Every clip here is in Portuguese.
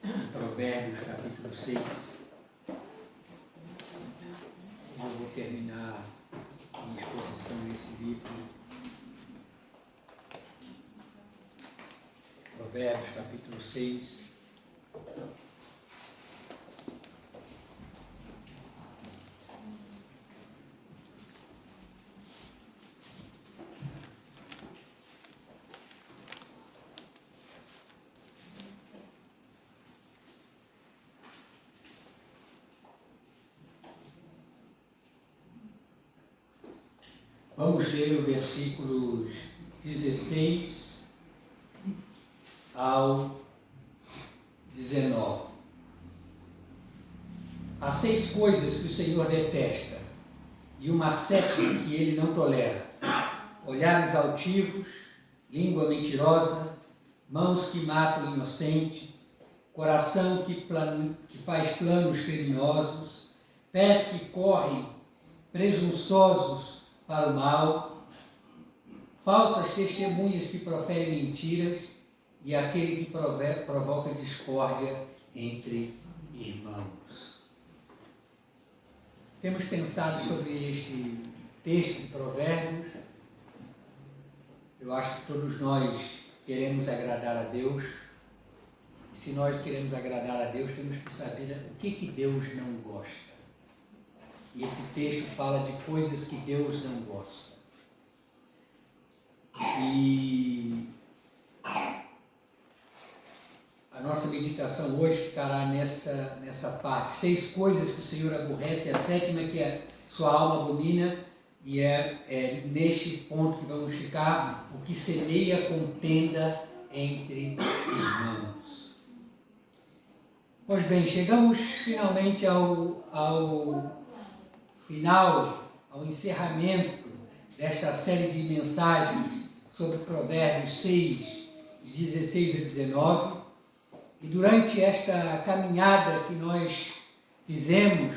Provérbios, capítulo 6. Eu vou terminar minha exposição nesse livro. Provérbios, capítulo 6. Vamos ler o versículos 16 ao 19. Há 6 coisas que o Senhor detesta, e uma 7ª que ele não tolera: olhares altivos, língua mentirosa, mãos que matam o inocente, coração que faz planos criminosos, pés que correm presunçosos para o mal, falsas testemunhas que proferem mentiras, e aquele que provoca discórdia entre irmãos. Temos pensado sobre este texto de Provérbios. Eu acho que todos nós queremos agradar a Deus, e se nós queremos agradar a Deus, temos que saber o que Deus não gosta. E esse texto fala de coisas que Deus não gosta. E a nossa meditação hoje ficará nessa parte. 6 coisas que o Senhor aborrece, a 7ª que a sua alma abomina, e é neste ponto que vamos ficar: o que semeia contenda entre irmãos. Pois bem, chegamos finalmente ao encerramento desta série de mensagens sobre Provérbios 6, de 16 a 19, e durante esta caminhada que nós fizemos,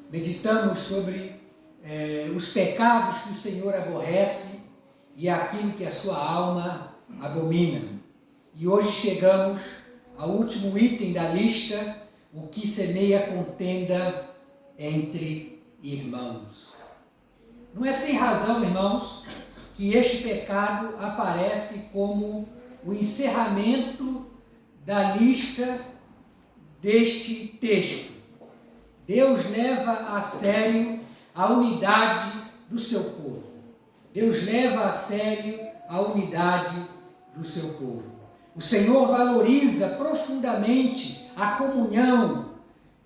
meditamos sobre os pecados que o Senhor aborrece e aquilo que a sua alma abomina. E hoje chegamos ao último item da lista: o que semeia contenda entre irmãos. Não é sem razão, irmãos, que este pecado aparece como o encerramento da lista deste texto. Deus leva a sério a unidade do seu povo. Deus leva a sério a unidade do seu povo. O Senhor valoriza profundamente a comunhão,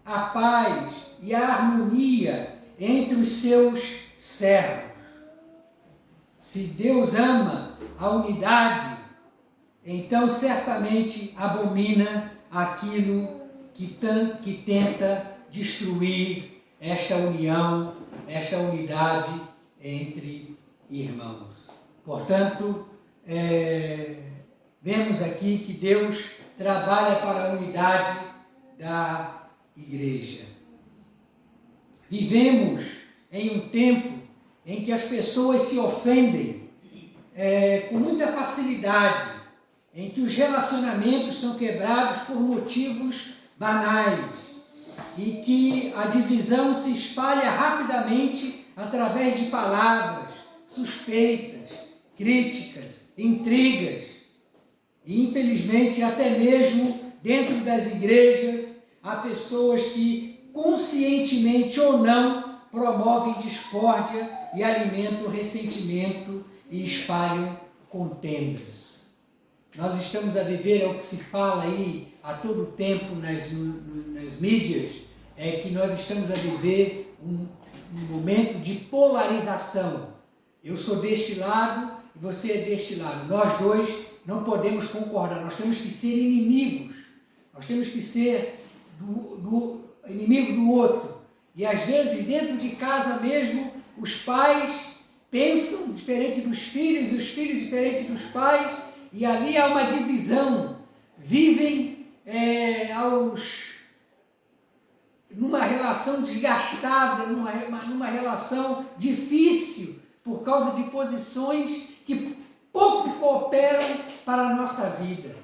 a paz e a harmonia entre os seus servos. Se Deus ama a unidade, então certamente abomina aquilo que tenta destruir esta união, esta unidade entre irmãos. Portanto, vemos aqui que Deus trabalha para a unidade da igreja. Vivemos em um tempo em que as pessoas se ofendem com muita facilidade, em que os relacionamentos são quebrados por motivos banais e que a divisão se espalha rapidamente através de palavras, suspeitas, críticas, intrigas. E, infelizmente, até mesmo dentro das igrejas, há pessoas que, conscientemente ou não, promovem discórdia e alimentam ressentimento e espalham contendas. Nós estamos a viver, é o que se fala aí a todo tempo nas mídias, é que nós estamos a viver um momento de polarização. Eu sou deste lado e você é deste lado. Nós dois não podemos concordar, nós temos que ser inimigos. Nós temos que ser do inimigo do outro. E às vezes dentro de casa mesmo, os pais pensam diferente dos filhos, os filhos diferente dos pais, e ali há uma divisão. Vivem numa relação desgastada, numa relação difícil, por causa de posições que pouco cooperam para a nossa vida.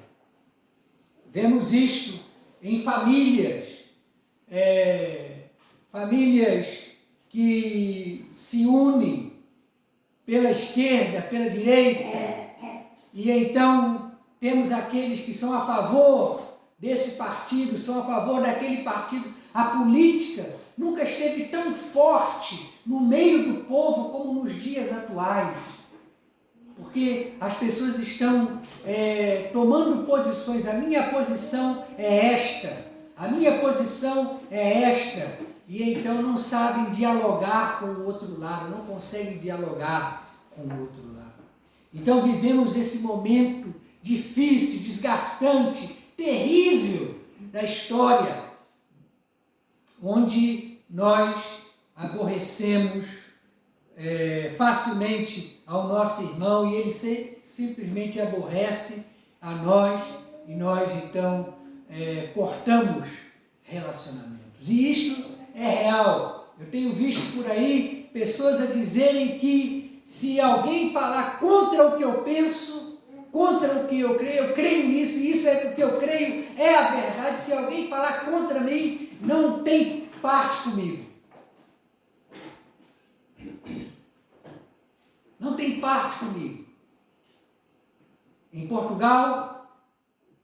Vemos isto em famílias, famílias que se unem pela esquerda, pela direita, e então temos aqueles que são a favor desse partido, são a favor daquele partido. A política nunca esteve tão forte no meio do povo como nos dias atuais, porque as pessoas estão tomando posições. A minha posição é esta, a minha posição é esta, e então não sabem dialogar com o outro lado, não conseguem dialogar com o outro lado. Então vivemos esse momento difícil, desgastante, terrível da história, onde nós aborrecemos facilmente ao nosso irmão e ele simplesmente aborrece a nós e nós então cortamos relacionamentos. E isto é real. Eu tenho visto por aí pessoas a dizerem que se alguém falar contra o que eu penso, contra o que eu creio nisso, e isso é o que eu creio, é a verdade. Se alguém falar contra mim, não tem parte comigo. Não tem parte comigo. Em Portugal,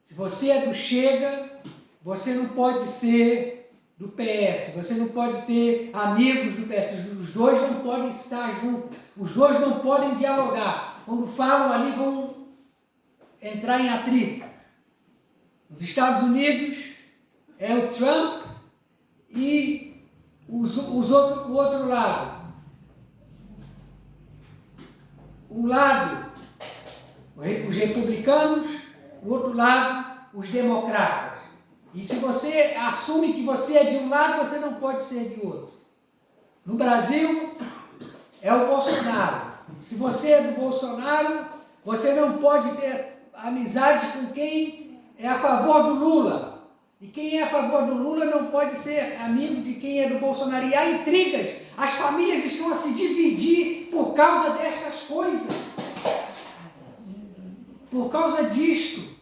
se você é do Chega, você não pode ser do PS, você não pode ter amigos do PS, os dois não podem estar juntos, os dois não podem dialogar. Quando falam ali, vão entrar em atrito. Nos Estados Unidos é o Trump e o outro lado. Um lado, os republicanos, do outro lado, os democratas. E se você assume que você é de um lado, você não pode ser de outro. No Brasil, é o Bolsonaro. Se você é do Bolsonaro, você não pode ter amizade com quem é a favor do Lula. E quem é a favor do Lula não pode ser amigo de quem é do Bolsonaro. E há intrigas. As famílias estão a se dividir por causa destas coisas. Por causa disto.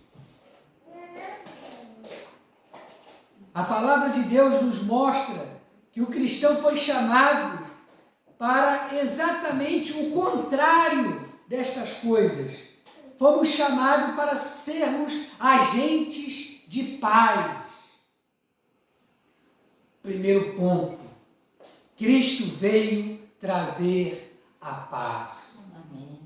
A palavra de Deus nos mostra que o cristão foi chamado para exatamente o contrário destas coisas. Fomos chamados para sermos agentes de paz. Primeiro ponto. Cristo veio trazer a paz. Amém.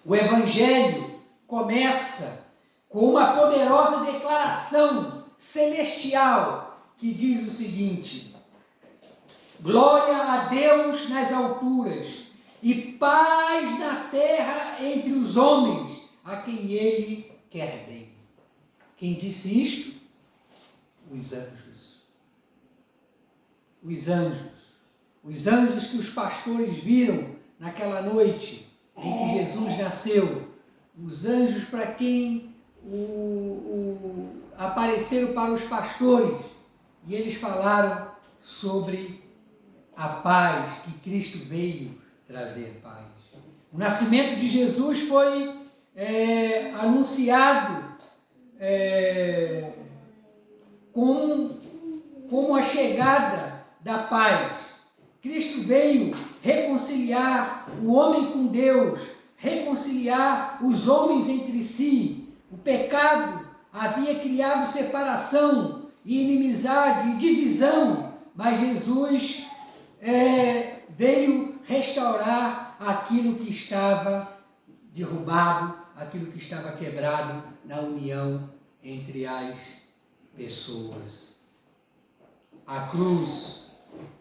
O Evangelho começa com uma poderosa declaração celestial que diz o seguinte: glória a Deus nas alturas e paz na terra entre os homens a quem Ele quer bem. Quem disse isto? Os anjos. Os anjos. Os anjos que os pastores viram naquela noite em que Jesus nasceu. Os anjos para quem apareceram para os pastores. E eles falaram sobre a paz, que Cristo veio trazer paz. O nascimento de Jesus foi anunciado como a chegada da paz. Cristo veio reconciliar o homem com Deus, reconciliar os homens entre si. O pecado havia criado separação e inimizade e divisão, mas Jesus veio restaurar aquilo que estava derrubado, aquilo que estava quebrado na união entre as pessoas. A cruz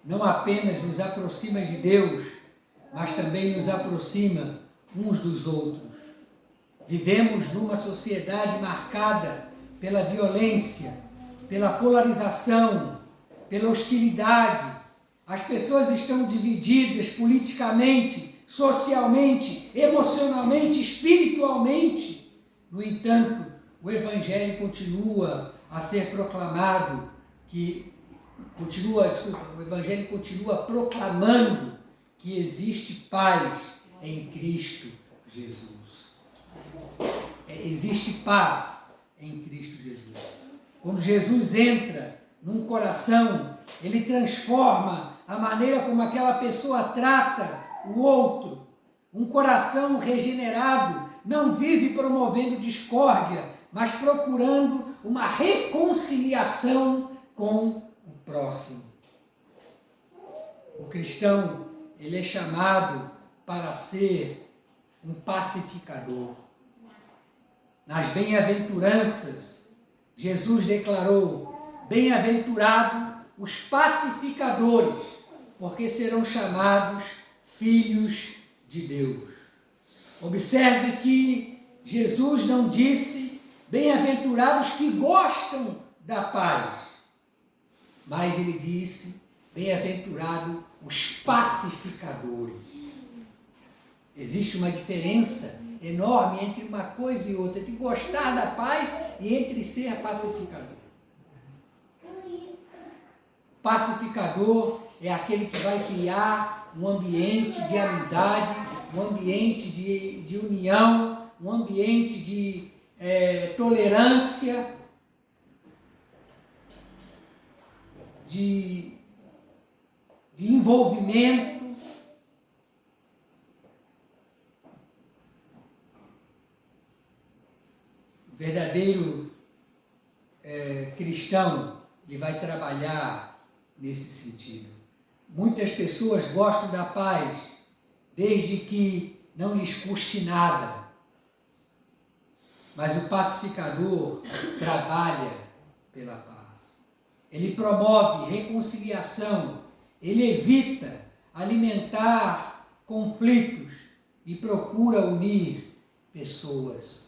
não apenas nos aproxima de Deus, mas também nos aproxima uns dos outros. Vivemos numa sociedade marcada pela violência, pela polarização, pela hostilidade. As pessoas estão divididas politicamente, socialmente, emocionalmente, espiritualmente. No entanto, o Evangelho continua a ser proclamado, o Evangelho continua proclamando que existe paz em Cristo Jesus. Existe paz em Cristo Jesus. Quando Jesus entra num coração, ele transforma a maneira como aquela pessoa trata o outro. Um coração regenerado não vive promovendo discórdia, mas procurando uma reconciliação com o próximo. O cristão, ele é chamado para ser um pacificador. Nas bem-aventuranças, Jesus declarou: bem-aventurado os pacificadores, porque serão chamados filhos de Deus. Observe que Jesus não disse bem-aventurados que gostam da paz, mas ele disse bem-aventurados os pacificadores. Existe uma diferença enorme entre uma coisa e outra, entre gostar da paz e entre ser pacificador. O pacificador é aquele que vai criar um ambiente de amizade, um ambiente de união, um ambiente de tolerância, de envolvimento. O verdadeiro cristão, ele vai trabalhar nesse sentido. Muitas pessoas gostam da paz, desde que não lhes custe nada. Mas o pacificador trabalha pela paz. Ele promove reconciliação, ele evita alimentar conflitos e procura unir pessoas.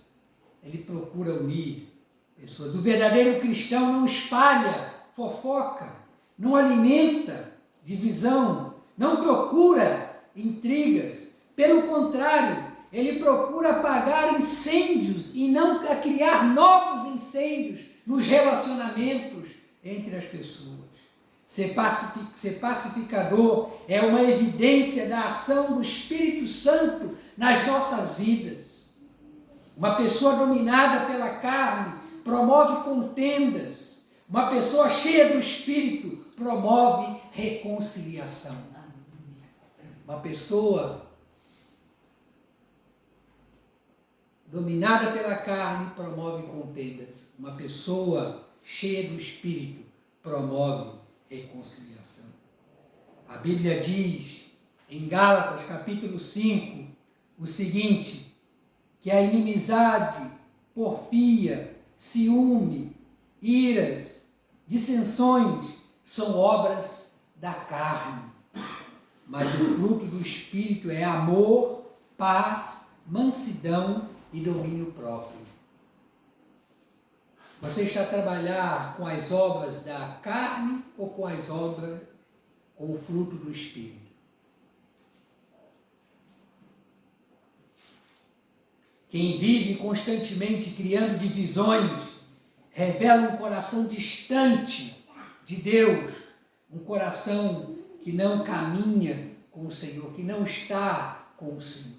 Ele procura unir pessoas. O verdadeiro cristão não espalha fofoca, não alimenta divisão, não procura intrigas. Pelo contrário, ele procura apagar incêndios e não criar novos incêndios nos relacionamentos entre as pessoas. Ser pacificador é uma evidência da ação do Espírito Santo nas nossas vidas. Uma pessoa dominada pela carne promove contendas. Uma pessoa cheia do Espírito promove reconciliação. Uma pessoa dominada pela carne promove contendas. Uma pessoa cheia do Espírito promove reconciliação. A Bíblia diz em Gálatas capítulo 5 o seguinte: que a inimizade, porfia, ciúme, iras, dissensões são obras da carne, mas o fruto do Espírito é amor, paz, mansidão e domínio próprio. Você está a trabalhar com as obras da carne ou com as obras, com o fruto do Espírito? Quem vive constantemente criando divisões revela um coração distante de Deus, um coração que não caminha com o Senhor, que não está com o Senhor.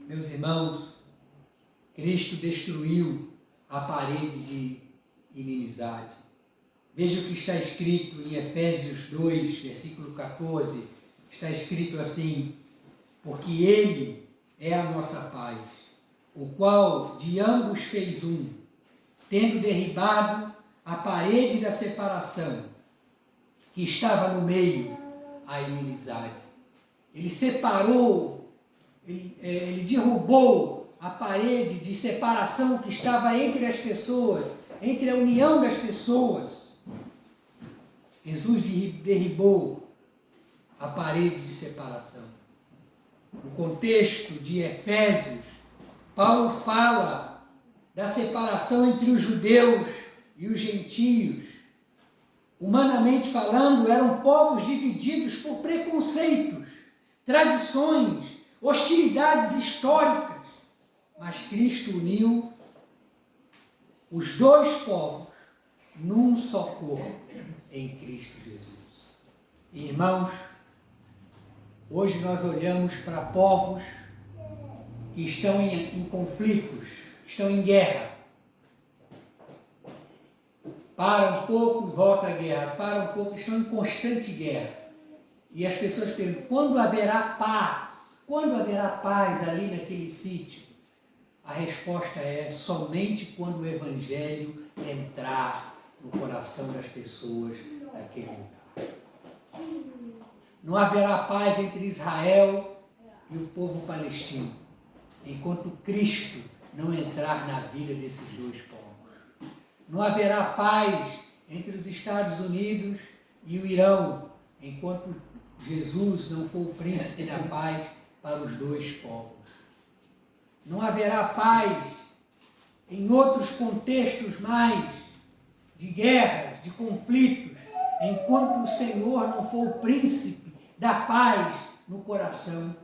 Meus irmãos, Cristo destruiu a parede de inimizade. Veja o que está escrito em Efésios 2, versículo 14. Está escrito assim: porque Ele é a nossa paz, o qual de ambos fez um, tendo derribado a parede da separação, que estava no meio, a inimizade. Ele separou, ele derrubou a parede de separação que estava entre as pessoas, entre a união das pessoas. Jesus derribou a parede de separação. No contexto de Efésios, Paulo fala da separação entre os judeus e os gentios. Humanamente falando, eram povos divididos por preconceitos, tradições, hostilidades históricas. Mas Cristo uniu os dois povos num só corpo em Cristo Jesus. Irmãos, hoje nós olhamos para povos que estão em conflitos estão em guerra. Para um pouco e volta à guerra, para um pouco, estão em constante guerra. E as pessoas perguntam, quando haverá paz? Quando haverá paz ali naquele sítio? A resposta é somente quando o Evangelho entrar no coração das pessoas daquele lugar. Não haverá paz entre Israel e o povo palestino, enquanto Cristo não entrar na vida desses dois povos. Não haverá paz entre os Estados Unidos e o Irão, enquanto Jesus não for o príncipe da paz para os dois povos. Não haverá paz em outros contextos mais de guerras, de conflitos, enquanto o Senhor não for o príncipe da paz no coração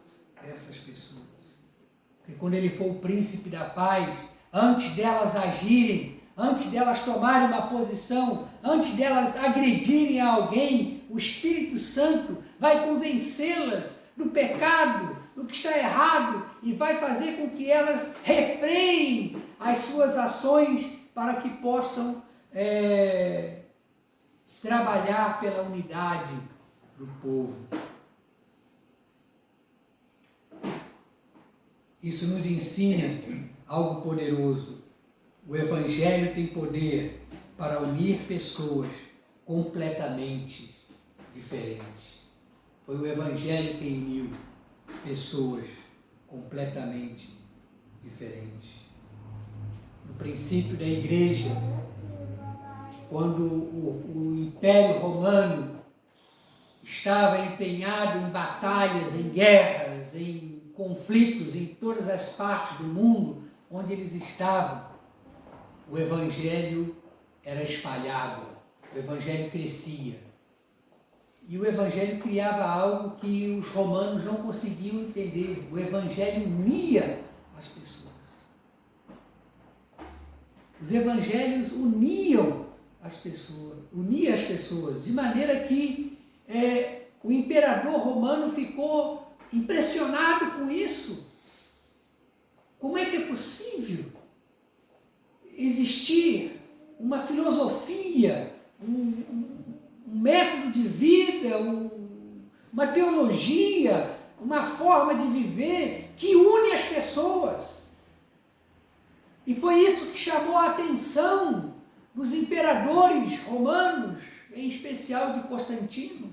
dessas pessoas. Porque quando Ele for o príncipe da paz, antes delas agirem, antes delas tomarem uma posição, antes delas agredirem a alguém, o Espírito Santo vai convencê-las do pecado, do que está errado, e vai fazer com que elas refreiem as suas ações para que possam trabalhar pela unidade do povo. Isso nos ensina algo poderoso. O Evangelho tem poder para unir pessoas completamente diferentes. Foi o Evangelho que uniu pessoas completamente diferentes. No princípio da igreja, quando o Império Romano estava empenhado em batalhas, em guerras, em conflitos em todas as partes do mundo onde eles estavam, o Evangelho era espalhado, o Evangelho crescia. E o Evangelho criava algo que os romanos não conseguiam entender. O Evangelho unia as pessoas. Os Evangelhos uniam as pessoas, de maneira que o imperador romano ficou impressionado com isso. Como é que é possível existir uma filosofia, um método de vida, uma teologia, uma forma de viver que une as pessoas? E foi isso que chamou a atenção dos imperadores romanos, em especial de Constantino,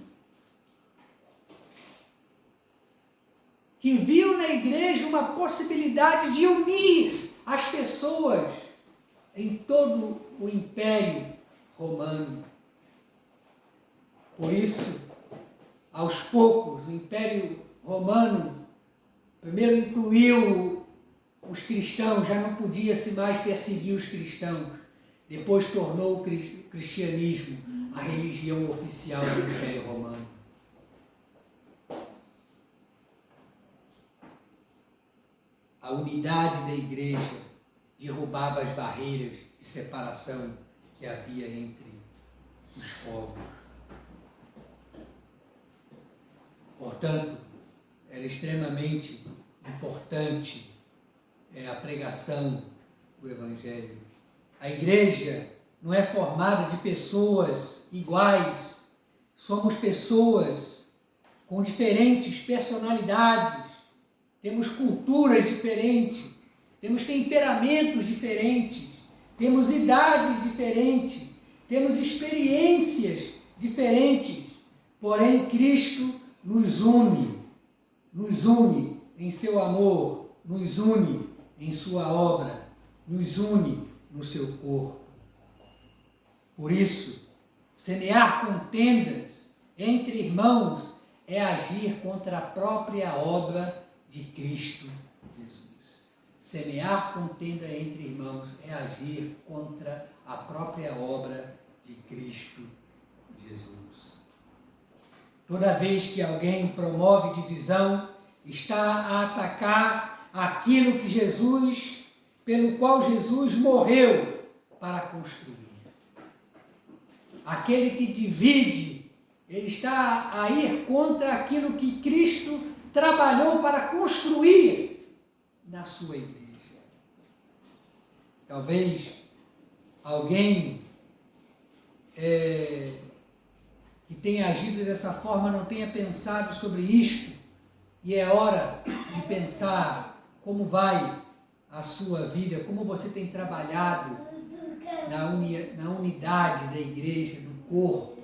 que viu na igreja uma possibilidade de unir as pessoas em todo o Império Romano. Por isso, aos poucos, o Império Romano primeiro incluiu os cristãos, já não podia-se mais perseguir os cristãos. Depois tornou o cristianismo a religião oficial do Império Romano. A unidade da igreja derrubava as barreiras de separação que havia entre os povos. Portanto, era extremamente importante a pregação do Evangelho. A igreja não é formada de pessoas iguais, somos pessoas com diferentes personalidades, temos culturas diferentes, temos temperamentos diferentes, temos idades diferentes, temos experiências diferentes, porém Cristo nos une em seu amor, nos une em sua obra, nos une no seu corpo. Por isso, semear contendas entre irmãos é agir contra a própria obra de Cristo Jesus. Semear contenda entre irmãos é agir contra a própria obra de Cristo Jesus. Toda vez que alguém promove divisão, está a atacar aquilo que Jesus, pelo qual Jesus morreu para construir. Aquele que divide, ele está a ir contra aquilo que Cristo trabalhou para construir na sua igreja. Talvez alguém que tenha agido dessa forma não tenha pensado sobre isto, e é hora de pensar como vai a sua vida, como você tem trabalhado na unidade da igreja, do corpo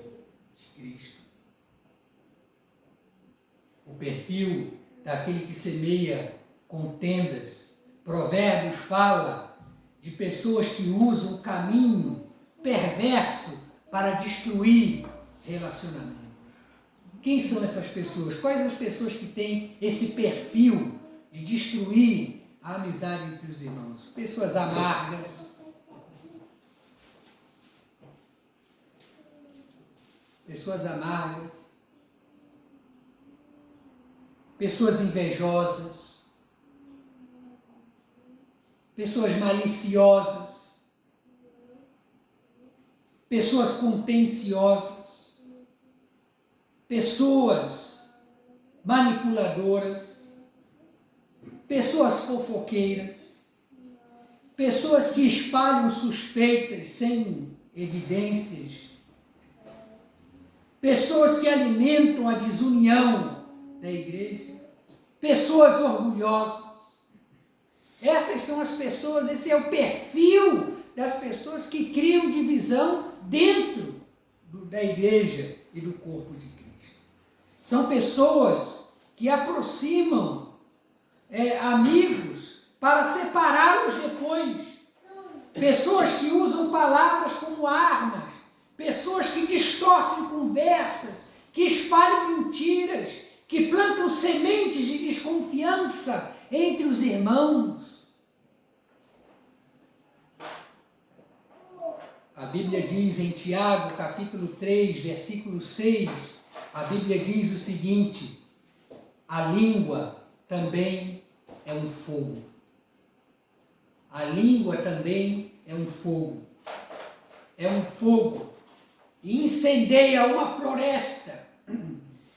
de Cristo. O perfil daquele que semeia contendas. Provérbios fala de pessoas que usam o caminho perverso para destruir relacionamentos. Quem são essas pessoas? Quais as pessoas que têm esse perfil de destruir a amizade entre os irmãos? Pessoas amargas, pessoas invejosas, pessoas maliciosas, pessoas contenciosas, pessoas manipuladoras, pessoas fofoqueiras, pessoas que espalham suspeitas sem evidências, pessoas que alimentam a desunião da igreja, pessoas orgulhosas. Essas são as pessoas, esse é o perfil das pessoas que criam divisão dentro da igreja e do corpo de Cristo. São pessoas que aproximam amigos para separá-los depois. Pessoas que usam palavras como armas, pessoas que distorcem conversas, que espalham mentiras, que plantam sementes de desconfiança entre os irmãos. A Bíblia diz em Tiago, capítulo 3, versículo 6, a Bíblia diz o seguinte: a língua também é um fogo. A língua também é um fogo. É um fogo e incendeia uma floresta.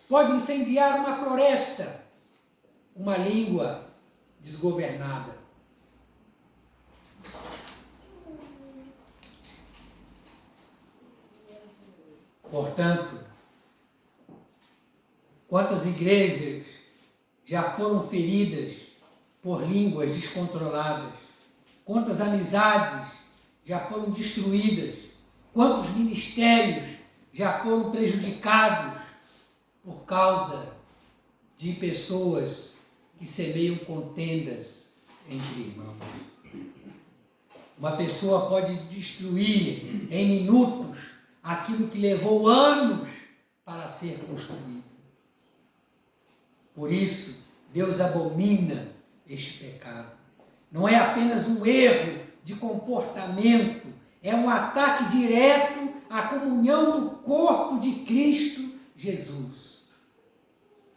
Pode incendiar uma floresta, uma língua desgovernada. Portanto, quantas igrejas já foram feridas por línguas descontroladas? Quantas amizades já foram destruídas? Quantos ministérios já foram prejudicados por causa de pessoas que semeiam contendas entre irmãos? Uma pessoa pode destruir em minutos aquilo que levou anos para ser construído. Por isso, Deus abomina este pecado. Não é apenas um erro de comportamento, é um ataque direto à comunhão do corpo de Cristo Jesus.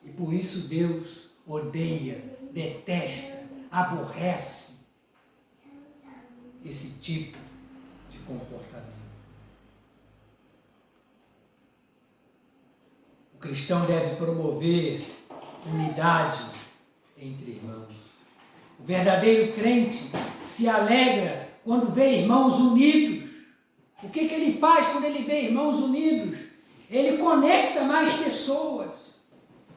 E por isso Deus odeia, detesta, aborrece esse tipo de comportamento. O cristão deve promover unidade entre irmãos. O verdadeiro crente se alegra quando vê irmãos unidos. O que ele faz quando ele vê irmãos unidos? Ele conecta mais pessoas.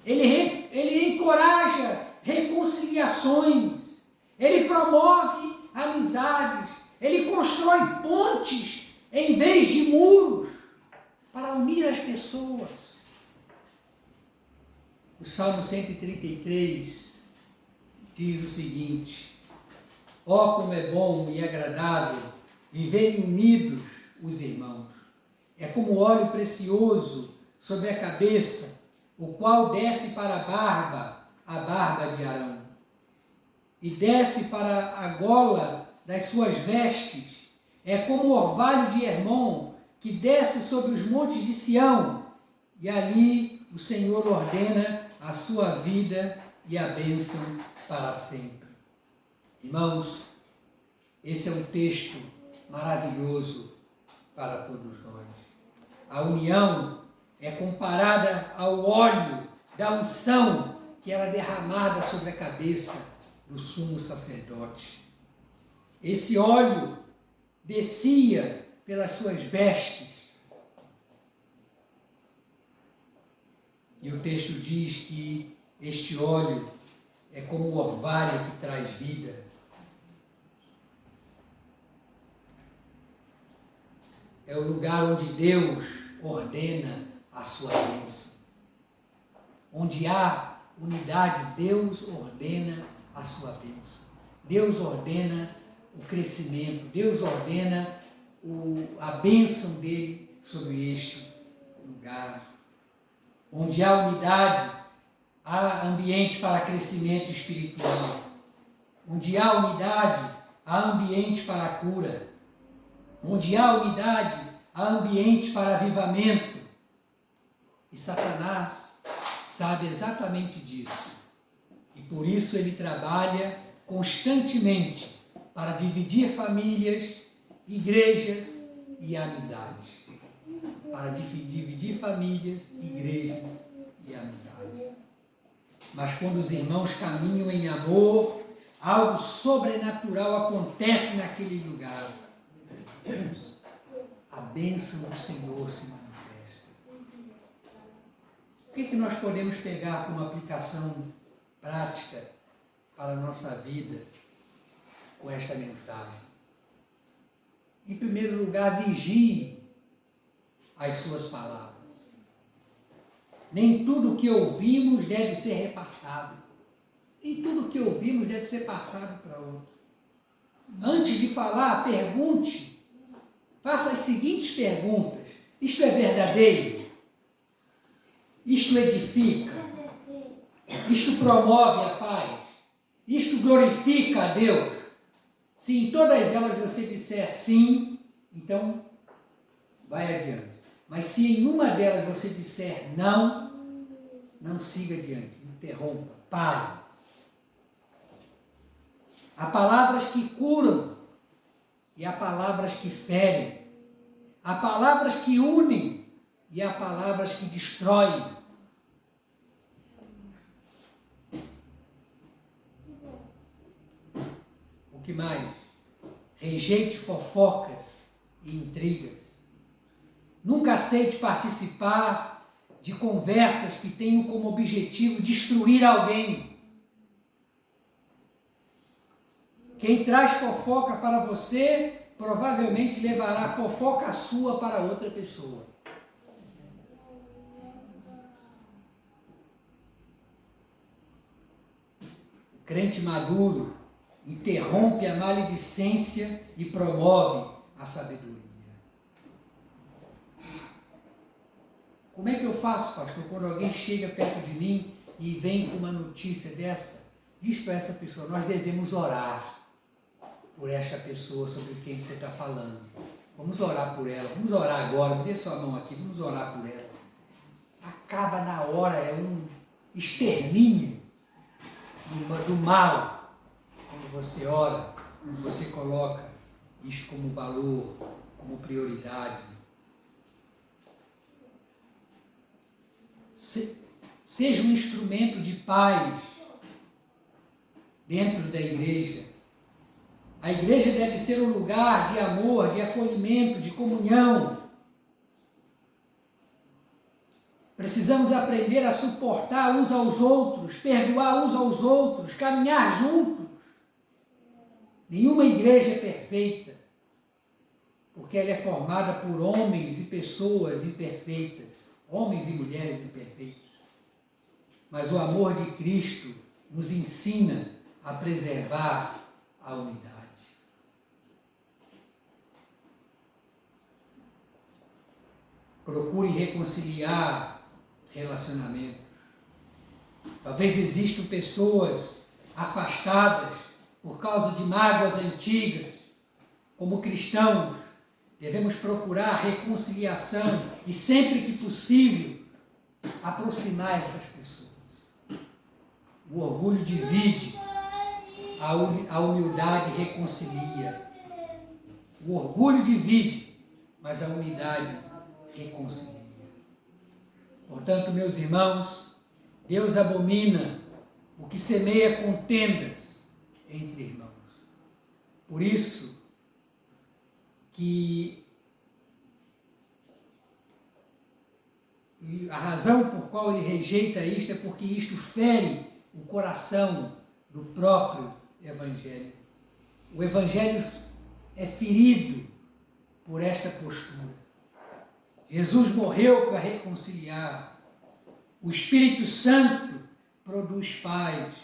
Ele encoraja reconciliações. Ele promove amizades. Ele constrói pontes em vez de muros para unir as pessoas. O Salmo 133 diz o seguinte: ó, como é bom e agradável viverem unidos os irmãos. É como óleo precioso sobre a cabeça, o qual desce para a barba de Arão, e desce para a gola das suas vestes. É como o orvalho de Hermon, que desce sobre os montes de Sião, e ali o Senhor ordena a sua vida e a bênção para sempre. Irmãos, esse é um texto maravilhoso para todos nós. A união é comparada ao óleo da unção que era derramada sobre a cabeça do sumo sacerdote. Esse óleo descia pelas suas vestes. E o texto diz que este óleo é como o orvalho que traz vida. É o lugar onde Deus ordena a sua bênção. Onde há unidade, Deus ordena a sua bênção. Deus ordena o crescimento, Deus ordena a bênção dele sobre este lugar. Onde há unidade, há ambiente para crescimento espiritual. Onde há unidade, há ambiente para a cura. Onde há unidade, há ambiente para avivamento. E Satanás sabe exatamente disso. E por isso ele trabalha constantemente para dividir famílias, igrejas e amizades. Para dividir famílias, igrejas e amizades. Mas quando os irmãos caminham em amor, algo sobrenatural acontece naquele lugar. A bênção do Senhor se manifesta. O que nós podemos pegar como aplicação prática para a nossa vida com esta mensagem? Em primeiro lugar, vigie as suas palavras. Nem tudo o que ouvimos deve ser repassado. Nem tudo o que ouvimos deve ser passado para outro. Antes de falar, pergunte. Faça as seguintes perguntas. Isto é verdadeiro? Isto edifica? Isto promove a paz? Isto glorifica a Deus? Se em todas elas você disser sim, então vai adiante. Mas se em uma delas você disser não, não siga adiante, interrompa, pare. Há palavras que curam e há palavras que ferem. Há palavras que unem e há palavras que destroem. O que mais? Rejeite fofocas e intrigas. Nunca aceite participar de conversas que tenham como objetivo destruir alguém. Quem traz fofoca para você, provavelmente levará fofoca sua para outra pessoa. O crente maduro interrompe a maledicência e promove a sabedoria. Como é que eu faço, pastor, quando alguém chega perto de mim e vem com uma notícia dessa? Diz para essa pessoa, nós devemos orar por esta pessoa sobre quem você está falando. Vamos orar por ela, vamos orar agora, me dê sua mão aqui, vamos orar por ela. Acaba na hora, é um extermínio do mal. Quando você ora, quando você coloca isso como valor, como prioridade. Seja um instrumento de paz dentro da igreja. A igreja deve ser um lugar de amor, de acolhimento, de comunhão. Precisamos aprender a suportar uns aos outros, perdoar uns aos outros, caminhar juntos. Nenhuma igreja é perfeita, porque ela é formada por homens e pessoas imperfeitas, homens e mulheres imperfeitos. Mas o amor de Cristo nos ensina a preservar a unidade. Procure reconciliar relacionamentos. Talvez existam pessoas afastadas por causa de mágoas antigas. Como cristãos, devemos procurar reconciliação e, sempre que possível, aproximar essas pessoas. O orgulho divide, a humildade reconcilia. O orgulho divide, mas a unidade reconcilia. Portanto, meus irmãos, Deus abomina o que semeia contendas entre irmãos. Por isso, que a razão por qual ele rejeita isto é porque isto fere o coração do próprio Evangelho. O Evangelho é ferido por esta postura. Jesus morreu para reconciliar. O Espírito Santo produz paz.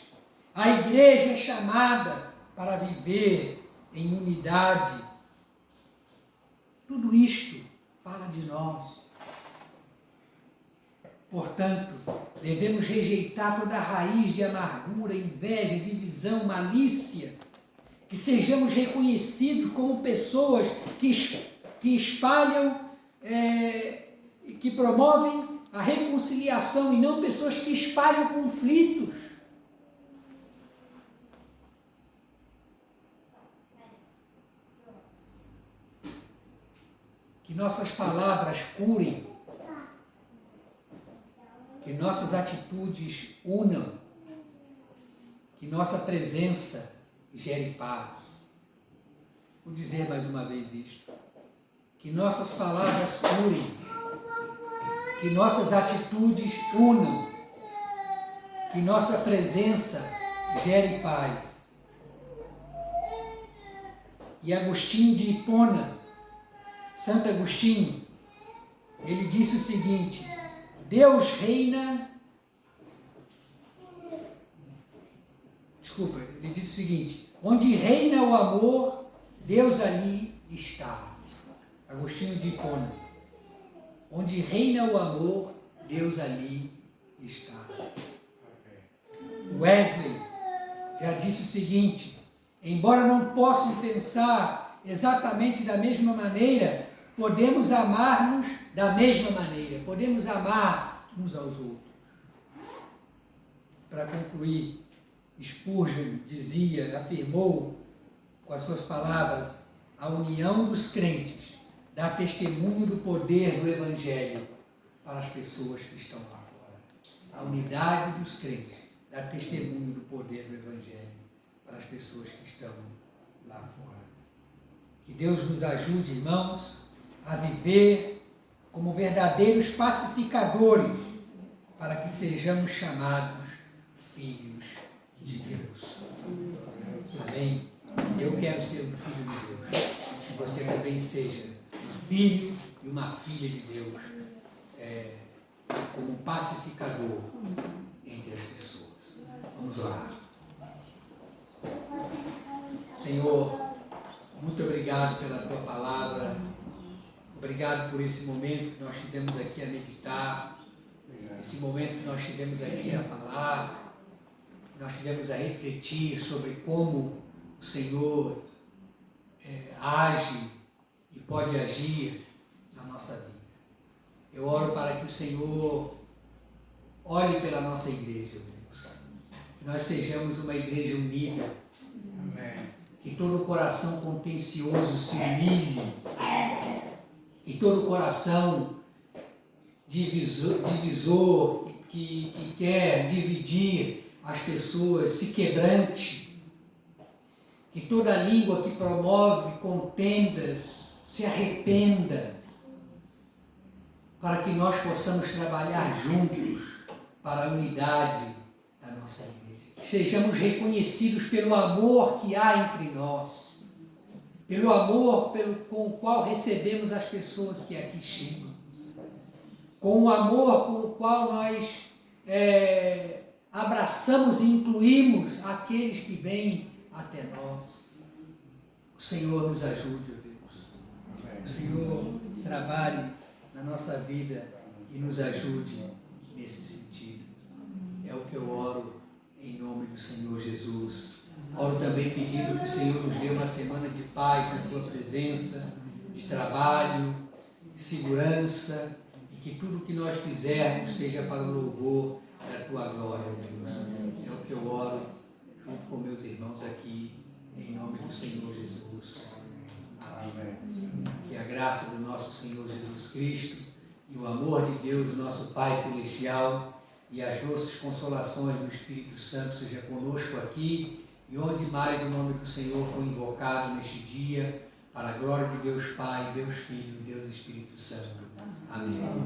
A igreja é chamada para viver em unidade. Tudo isto fala de nós. Portanto, devemos rejeitar toda a raiz de amargura, inveja, divisão, malícia, que sejamos reconhecidos como pessoas que espalham, que promovem a reconciliação e não pessoas que espalham conflitos. Que nossas palavras curem, que nossas atitudes unam, que nossa presença gere paz. Vou dizer mais uma vez isto. Que nossas palavras curem, que nossas atitudes unam, que nossa presença gere paz. E Agostinho de Hipona, Santo Agostinho, ele disse o seguinte: Deus reina... Desculpa, ele disse o seguinte: onde reina o amor, Deus ali está. Agostinho de Hipona. Onde reina o amor, Deus ali está. Wesley já disse o seguinte: embora não possam pensar exatamente da mesma maneira, podemos amar-nos da mesma maneira, podemos amar uns aos outros. Para concluir, Spurgeon afirmou com as suas palavras: a união dos crentes dá testemunho do poder do Evangelho para as pessoas que estão lá fora. A unidade dos crentes dá testemunho do poder do Evangelho para as pessoas que estão lá fora. Que Deus nos ajude, irmãos, a viver como verdadeiros pacificadores, para que sejamos chamados filhos de Deus. Amém? Eu quero ser um filho de Deus. Que você também seja um filho e uma filha de Deus, como um pacificador entre as pessoas. Vamos orar. Senhor, muito obrigado pela Tua palavra. Obrigado por esse momento que nós tivemos aqui a meditar, esse momento que nós tivemos aqui a falar, que nós tivemos a refletir sobre como o Senhor age e pode agir na nossa vida. Eu oro para que o Senhor olhe pela nossa igreja, Deus. Que nós sejamos uma igreja unida. Amém. Que todo coração contencioso se humilhe. Que todo coração divisor que quer dividir as pessoas se quebrante. Que toda língua que promove contendas se arrependa, para que nós possamos trabalhar juntos para a unidade da nossa igreja. Que sejamos reconhecidos pelo amor que há entre nós, pelo amor com o qual recebemos as pessoas que aqui chegam, com o amor com o qual nós abraçamos e incluímos aqueles que vêm até nós. O Senhor nos ajude, ó Deus. O Senhor trabalhe na nossa vida e nos ajude nesse sentido. É o que eu oro em nome do Senhor Jesus. Oro também pedindo que o Senhor nos dê uma semana de paz na Tua presença, de trabalho, de segurança, e que tudo que nós fizermos seja para o louvor da Tua glória, Deus. É o que eu oro junto com meus irmãos aqui, em nome do Senhor Jesus. Amém. Que a graça do nosso Senhor Jesus Cristo e o amor de Deus, nosso Pai Celestial, e as doces consolações do Espírito Santo seja conosco aqui e onde mais o nome do Senhor for invocado neste dia, para a glória de Deus Pai, Deus Filho e Deus Espírito Santo. Amém.